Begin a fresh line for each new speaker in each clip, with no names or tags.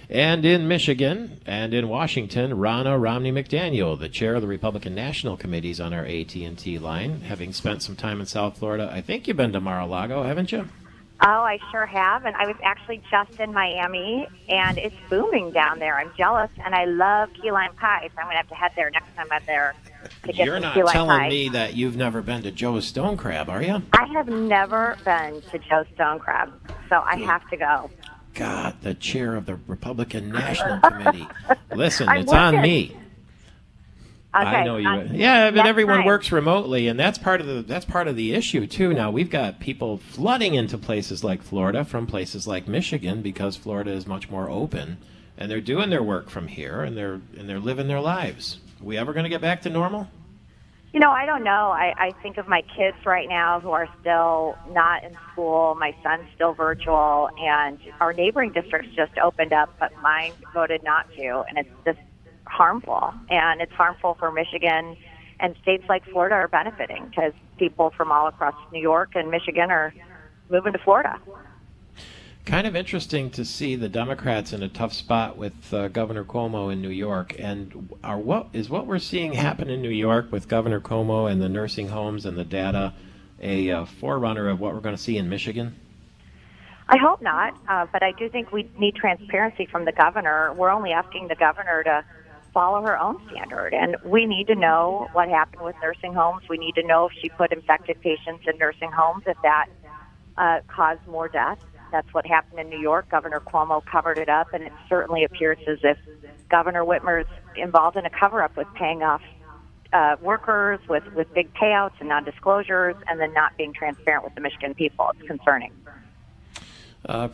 And in Michigan and in Washington, Ronna McDaniel, the chair of the Republican National Committees on our AT&T line, having spent some time in South Florida. I think you've been to Mar-a-Lago, haven't you?
Oh, I sure have, and I was actually just in Miami, and it's booming down there. I'm jealous, and I love key lime pie, so I'm going to have to head there next time I'm there to get
You're
some
not
key lime
telling
pie.
me that you've never been to Joe's Stone Crab, are you?
I have never been to Joe's Stone Crab, so I have to go.
God, the chair of the Republican National Committee. Listen,
I'm
it's on
working.
me.
Okay,
I know you. Yeah, but
next
everyone
time.
works remotely, and that's part of the issue too. Now we've got people flooding into places like Florida from places like Michigan because Florida is much more open, and they're doing their work from here, and they're living their lives. Are we ever going to get back to normal?
You know, I don't know. I think of my kids right now who are still not in school. My son's still virtual, and our neighboring districts just opened up, but mine voted not to, and it's just harmful. And it's harmful for Michigan, and states like Florida are benefiting because people from all across New York and Michigan are moving to Florida.
Kind of interesting to see the Democrats in a tough spot with Governor Cuomo in New York. And what we're seeing happen in New York with Governor Cuomo and the nursing homes and the data a forerunner of what we're going to see in Michigan?
I hope not, but I do think we need transparency from the governor. We're only asking the governor to follow her own standard, and we need to know what happened with nursing homes. We need to know if she put infected patients in nursing homes, if that caused more deaths. That's what happened in New York. Governor Cuomo covered it up, and it certainly appears as if Governor Whitmer's involved in a cover-up with paying off workers with big payouts and non-disclosures, and then not being transparent with the Michigan people. It's concerning.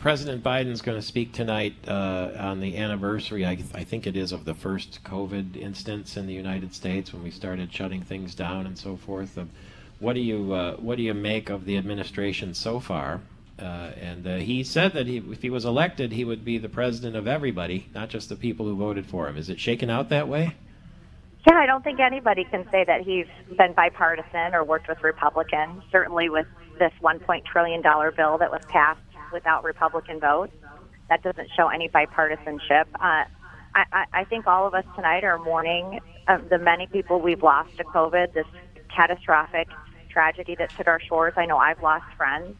President Biden's going to speak tonight on the anniversary, I think it is, of the first COVID instance in the United States when we started shutting things down and so forth. What do you make of the administration so far? And he said that if he was elected, he would be the president of everybody, not just the people who voted for him. Is it shaken out that way?
Yeah, I don't think anybody can say that he's been bipartisan or worked with Republicans. Certainly with this $1 trillion bill that was passed without Republican votes, that doesn't show any bipartisanship. I think all of us tonight are mourning the many people we've lost to COVID, this catastrophic tragedy that's hit our shores. I know I've lost friends.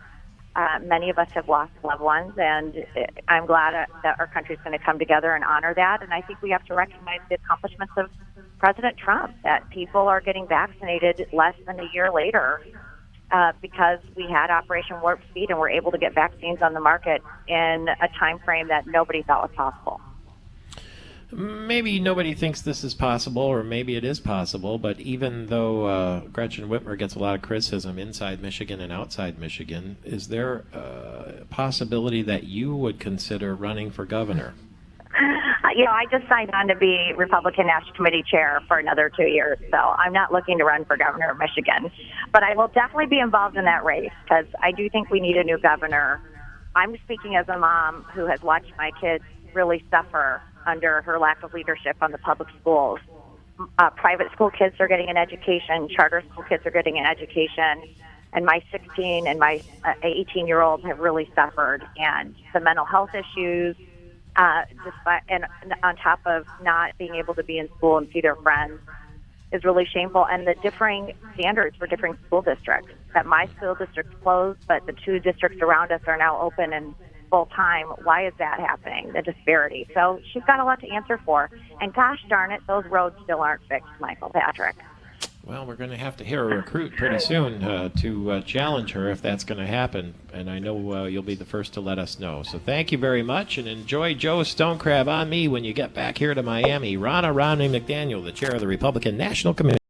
Many of us have lost loved ones, and I'm glad that our country's going to come together and honor that. And I think we have to recognize the accomplishments of President Trump, that people are getting vaccinated less than a year later because we had Operation Warp Speed and were able to get vaccines on the market in a time frame that nobody thought was possible.
Maybe nobody thinks this is possible, or maybe it is possible, but even though Gretchen Whitmer gets a lot of criticism inside Michigan and outside Michigan, is there a possibility that you would consider running for governor?
You know, I just signed on to be Republican National Committee chair for another 2 years, so I'm not looking to run for governor of Michigan. But I will definitely be involved in that race because I do think we need a new governor. I'm speaking as a mom who has watched my kids really suffer under her lack of leadership on the public schools. Private school kids are getting an education, charter school kids are getting an education, and my 16 and my 18-year-old have really suffered. And the mental health issues, and on top of not being able to be in school and see their friends, is really shameful. And the differing standards for different school districts. That my school district's closed, but the two districts around us are now open and full time. Why is that happening? The disparity. So she's got a lot to answer for. And gosh darn it, those roads still aren't fixed, Michael Patrick.
Well, we're going to have to hear a recruit pretty soon to challenge her if that's going to happen. And I know you'll be the first to let us know. So thank you very much, and enjoy Joe's Stone Crab on me when you get back here to Miami. Ronna McDaniel, the chair of the Republican National Committee.